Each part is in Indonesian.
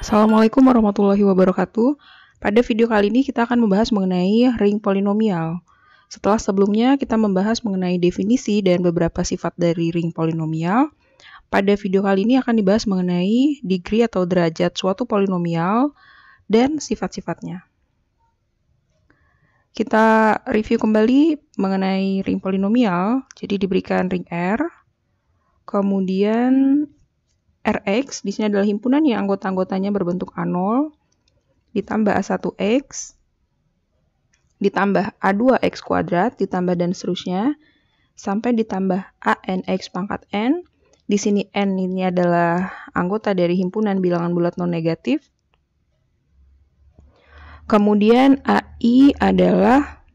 Assalamualaikum warahmatullahi wabarakatuh. Pada video kali ini kita akan membahas mengenai ring polinomial. Setelah sebelumnya kita membahas mengenai definisi dan beberapa sifat dari ring polinomial, pada video kali ini akan dibahas mengenai degree atau derajat suatu polinomial dan sifat-sifatnya. Kita review kembali mengenai ring polinomial. Jadi diberikan ring R, kemudian Rx di sini adalah himpunan yang anggota-anggotanya berbentuk A0 ditambah A1x ditambah A2x kuadrat ditambah dan seterusnya sampai ditambah ANX pangkat n. Di sini n ini adalah anggota dari himpunan bilangan bulat non negatif. Kemudian AI adalah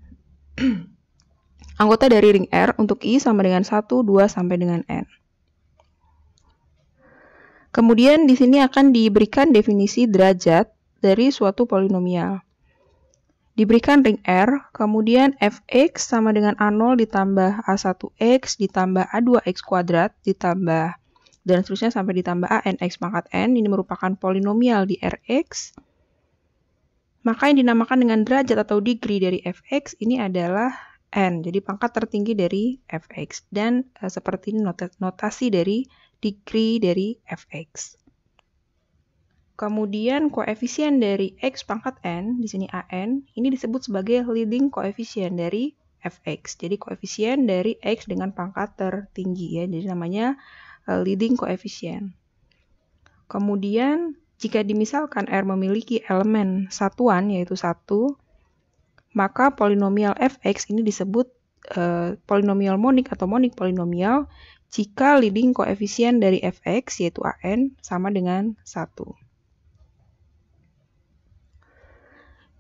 anggota dari ring R untuk I sama dengan 1, 2 sampai dengan n. Kemudian di sini akan diberikan definisi derajat dari suatu polinomial. Diberikan ring R, kemudian fx sama dengan A0 ditambah A1x ditambah A2x kuadrat ditambah dan seterusnya sampai ditambah ANX pangkat n. Ini merupakan polinomial di Rx. Maka yang dinamakan dengan derajat atau degree dari fx ini adalah n. Jadi pangkat tertinggi dari fx. Dan seperti ini notasi dari degree dari fx. Kemudian koefisien dari x pangkat n, di sini an, ini disebut sebagai leading koefisien dari fx. Jadi koefisien dari x dengan pangkat tertinggi ya, jadi namanya leading koefisien. Kemudian jika dimisalkan R memiliki elemen satuan yaitu 1, maka polinomial fx ini disebut polinomial monik atau monik polinomial jika leading koefisien dari fx yaitu an sama dengan 1.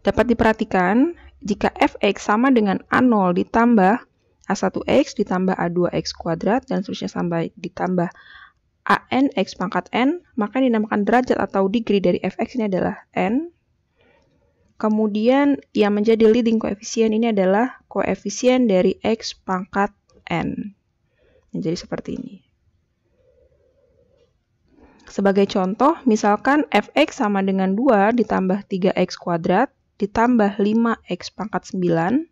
Dapat diperhatikan jika fx sama dengan A0 ditambah A1x ditambah A2x kuadrat dan seterusnya sampai ditambah ANX pangkat n, maka yang dinamakan derajat atau degree dari fx ini adalah n. Kemudian yang menjadi leading koefisien ini adalah koefisien dari x pangkat n. Jadi seperti ini. Sebagai contoh, misalkan fx sama dengan 2 ditambah 3x kuadrat ditambah 5x pangkat 9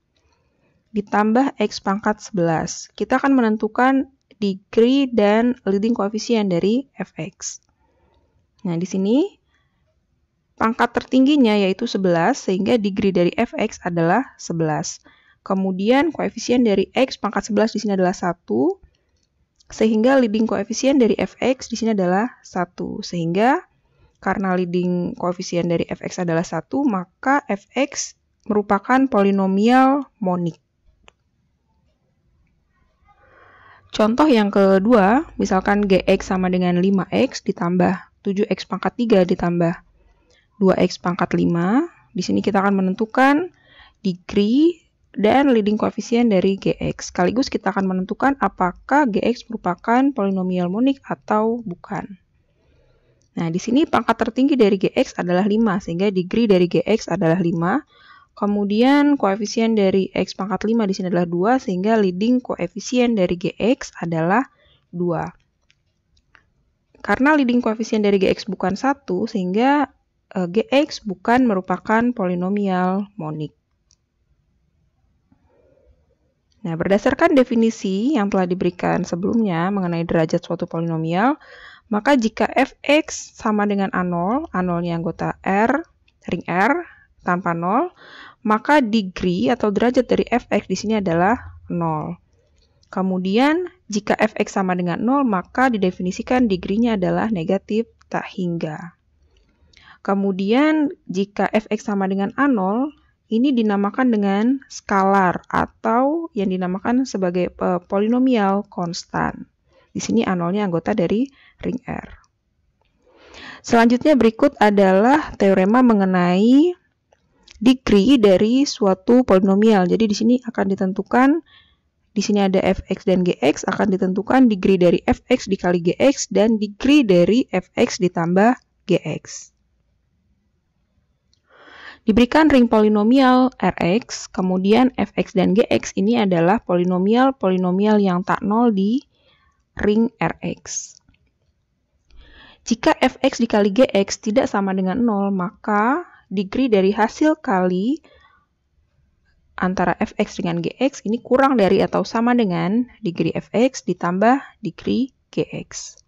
ditambah x pangkat 11. Kita akan menentukan degree dan leading koefisien dari fx. Nah, di sini pangkat tertingginya yaitu 11 sehingga degree dari fx adalah 11. Kemudian koefisien dari x pangkat 11 di sini adalah 1. Sehingga leading koefisien dari fx di sini adalah 1. Sehingga karena leading koefisien dari fx adalah 1, maka fx merupakan polinomial monik. Contoh yang kedua, misalkan gx sama dengan 5x ditambah 7x pangkat 3 ditambah 2x pangkat 5. Di sini kita akan menentukan degree dan leading koefisien dari gx. Sekaligus kita akan menentukan apakah gx merupakan polinomial monik atau bukan. Nah, di sini pangkat tertinggi dari gx adalah 5, sehingga degree dari gx adalah 5. Kemudian koefisien dari x pangkat 5 di sini adalah 2, sehingga leading koefisien dari gx adalah 2. Karena leading koefisien dari gx bukan 1, sehingga gx bukan merupakan polinomial monik. Nah, berdasarkan definisi yang telah diberikan sebelumnya mengenai derajat suatu polinomial, maka jika fx sama dengan A0, A0-nya anggota R, ring R, tanpa 0, maka degree atau derajat dari fx di sini adalah 0. Kemudian, jika fx sama dengan 0, maka didefinisikan degree-nya adalah negatif tak hingga. Kemudian, jika fx sama dengan A0, ini dinamakan dengan skalar atau yang dinamakan sebagai polinomial konstan. Di sini A0-nya anggota dari ring R. Selanjutnya berikut adalah teorema mengenai degree dari suatu polinomial. Jadi di sini akan ditentukan, di sini ada fx dan gx, akan ditentukan degree dari fx dikali gx dan degree dari fx ditambah gx. Diberikan ring polinomial Rx, kemudian fx dan gx ini adalah polinomial-polinomial yang tak nol di ring Rx. Jika fx dikali gx tidak sama dengan 0, maka degree dari hasil kali antara fx dengan gx ini kurang dari atau sama dengan degree fx ditambah degree gx.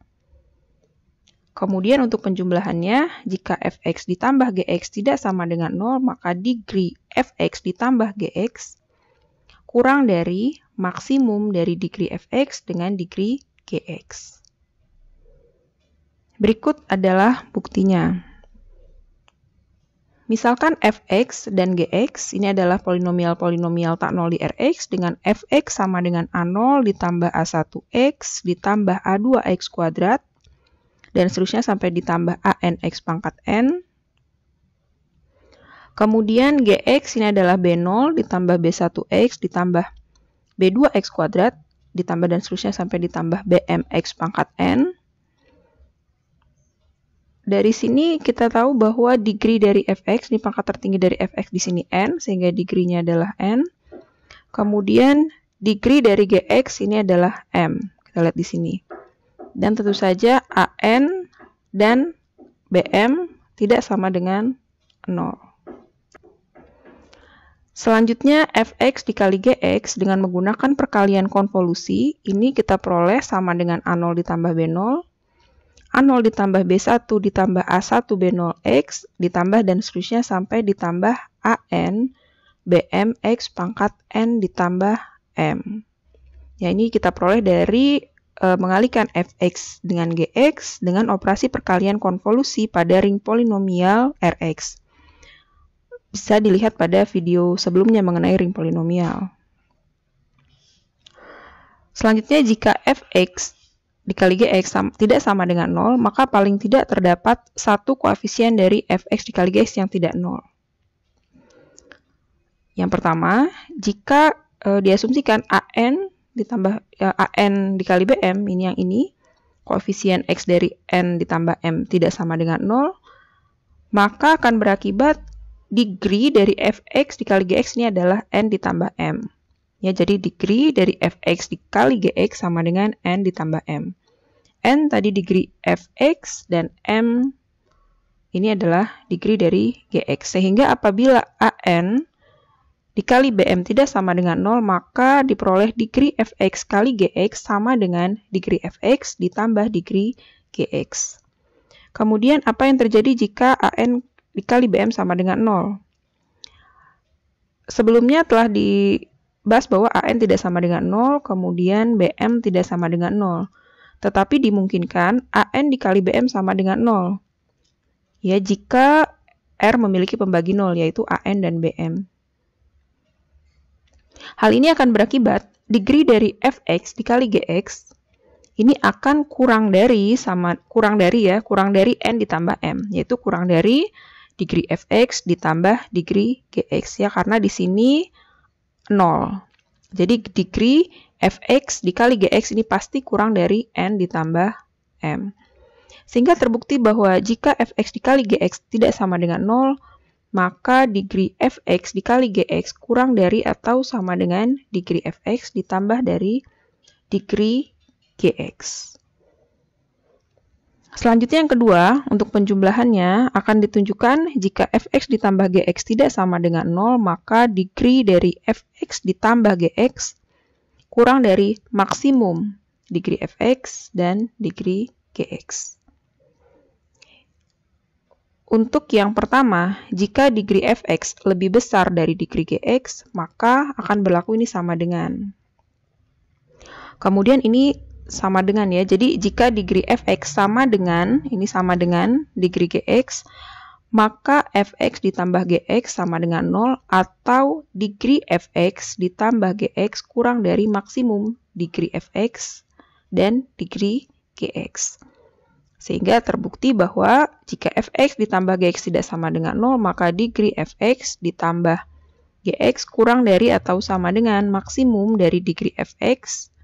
Kemudian untuk penjumlahannya, jika fx ditambah gx tidak sama dengan 0, maka degree fx ditambah gx kurang dari maksimum dari degree fx dengan degree gx. Berikut adalah buktinya. Misalkan fx dan gx ini adalah polinomial-polinomial tak nol di Rx dengan fx sama dengan A0 ditambah A1x ditambah A2x kuadrat dan seterusnya sampai ditambah ANX pangkat n. Kemudian gx ini adalah B0 ditambah B1x ditambah B2x kuadrat ditambah dan seterusnya sampai ditambah BMX pangkat n. Dari sini kita tahu bahwa degree dari fx, ini pangkat tertinggi dari fx di sini n, sehingga degree-nya adalah n. Kemudian degree dari gx ini adalah m. Kita lihat di sini. Dan tentu saja an dan bm tidak sama dengan 0. Selanjutnya fx dikali gx dengan menggunakan perkalian konvolusi, ini kita peroleh sama dengan A0 ditambah B0. A0 ditambah B1 ditambah A1 B0X ditambah dan seterusnya sampai ditambah AN BMX pangkat N ditambah M. Ya, ini kita peroleh dari mengalihkan fx dengan gx dengan operasi perkalian konvolusi pada ring polinomial Rx. Bisa dilihat pada video sebelumnya mengenai ring polinomial. Selanjutnya, jika fx dikali gx tidak sama dengan 0, maka paling tidak terdapat satu koefisien dari fx dikali gx yang tidak 0. Yang pertama, jika diasumsikan an ditambah an dikali bm, ini yang ini, koefisien x dari n ditambah m tidak sama dengan 0, maka akan berakibat degree dari fx dikali gx ini adalah n ditambah m. Ya, jadi degree dari fx dikali gx sama dengan n ditambah m. N tadi degree fx dan m ini adalah degree dari gx. Sehingga apabila an dikali bm tidak sama dengan 0, maka diperoleh degree fx kali gx sama dengan degree fx ditambah degree gx. Kemudian apa yang terjadi jika an dikali bm sama dengan 0? Sebelumnya telah dibahas bahwa an tidak sama dengan 0, kemudian bm tidak sama dengan 0. Tetapi dimungkinkan an dikali bm sama dengan 0. Ya, jika R memiliki pembagi 0, yaitu an dan bm. Hal ini akan berakibat degree dari fx dikali gx ini akan kurang dari n ditambah m, yaitu kurang dari degree fx ditambah degree gx, ya, karena di sini 0. Jadi degree fx dikali gx ini pasti kurang dari n ditambah m. Sehingga terbukti bahwa jika fx dikali gx tidak sama dengan 0, maka degree fx dikali gx kurang dari atau sama dengan degree fx ditambah dari degree gx. Selanjutnya yang kedua, untuk penjumlahannya akan ditunjukkan jika fx ditambah gx tidak sama dengan 0, maka degree dari fx ditambah gx kurang dari maksimum degree fx dan degree gx. Untuk yang pertama, jika degree fx lebih besar dari degree gx, maka akan berlaku ini sama dengan. Kemudian ini sama dengan, ya. Jadi jika degree fx sama dengan, ini sama dengan degree gx, maka fx ditambah gx sama dengan 0 atau degree fx ditambah gx kurang dari maksimum degree fx dan degree gx. Sehingga terbukti bahwa jika fx ditambah gx tidak sama dengan 0, maka degree fx ditambah gx kurang dari atau sama dengan maksimum dari degree fx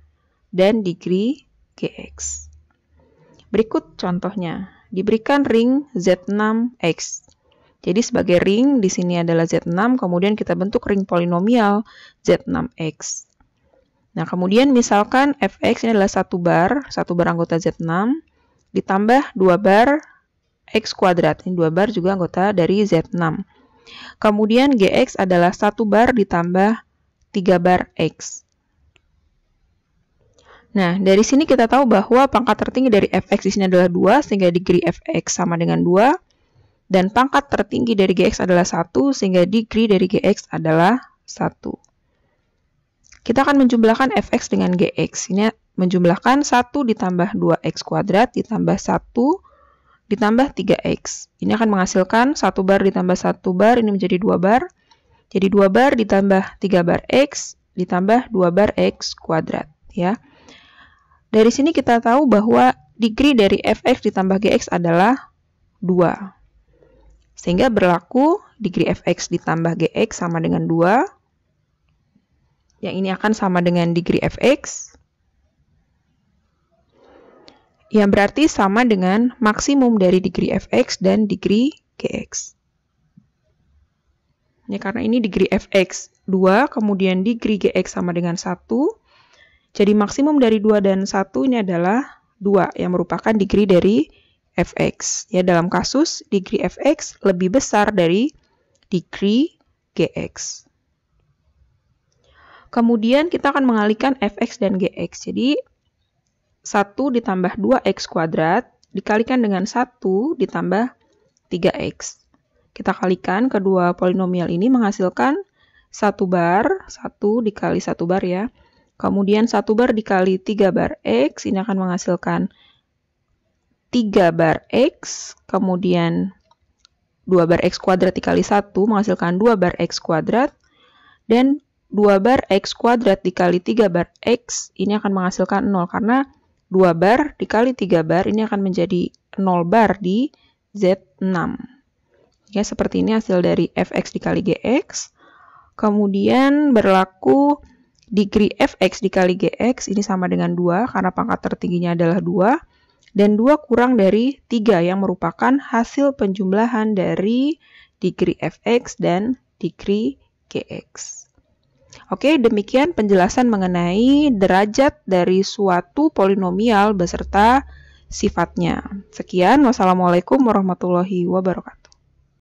dan degree gx. Berikut contohnya. Diberikan ring Z6X. Jadi sebagai ring di sini adalah Z6, kemudian kita bentuk ring polinomial Z6X. Nah, kemudian misalkan fx ini adalah satu bar anggota Z6. ditambah 2 bar X kuadrat. Ini 2 bar juga anggota dari Z6. Kemudian GX adalah 1 bar ditambah 3 bar X. Nah, dari sini kita tahu bahwa pangkat tertinggi dari fx di sini adalah 2, sehingga degree fx sama dengan 2. Dan pangkat tertinggi dari gx adalah 1, sehingga degree dari gx adalah 1. Kita akan menjumlahkan fx dengan gx. Ini menjumlahkan 1 ditambah 2x kuadrat ditambah 1 ditambah 3x. Ini akan menghasilkan 1 bar ditambah 1 bar, ini menjadi 2 bar. Jadi 2 bar ditambah 3 bar x ditambah 2 bar x kuadrat. Ya. Dari sini kita tahu bahwa degree dari fx ditambah gx adalah 2. Sehingga berlaku degree fx ditambah gx sama dengan 2. Yang ini akan sama dengan degree fx. Yang berarti sama dengan maksimum dari degree fx dan degree gx. Ya, karena ini degree fx 2, kemudian degree gx sama dengan 1. Jadi maksimum dari 2 dan 1 ini adalah 2 yang merupakan degree dari fx. Ya, dalam kasus degree fx lebih besar dari degree gx. Kemudian kita akan mengalihkan fx dan gx. Jadi 1 ditambah 2x kuadrat dikalikan dengan 1 ditambah 3x. Kita kalikan kedua polinomial ini menghasilkan 1 bar, 1 dikali 1 bar ya. Kemudian 1 bar dikali 3 bar X, ini akan menghasilkan 3 bar X, kemudian 2 bar X kuadrat dikali 1 menghasilkan 2 bar X kuadrat, dan 2 bar X kuadrat dikali 3 bar X, ini akan menghasilkan 0, karena 2 bar dikali 3 bar, ini akan menjadi 0 bar di Z6. Ya, seperti ini hasil dari fx dikali gx. Kemudian berlaku degree fx dikali gx, ini sama dengan 2 karena pangkat tertingginya adalah 2. Dan 2 kurang dari 3 yang merupakan hasil penjumlahan dari degree fx dan degree gx. Oke, demikian penjelasan mengenai derajat dari suatu polinomial beserta sifatnya. Sekian, wassalamualaikum warahmatullahi wabarakatuh.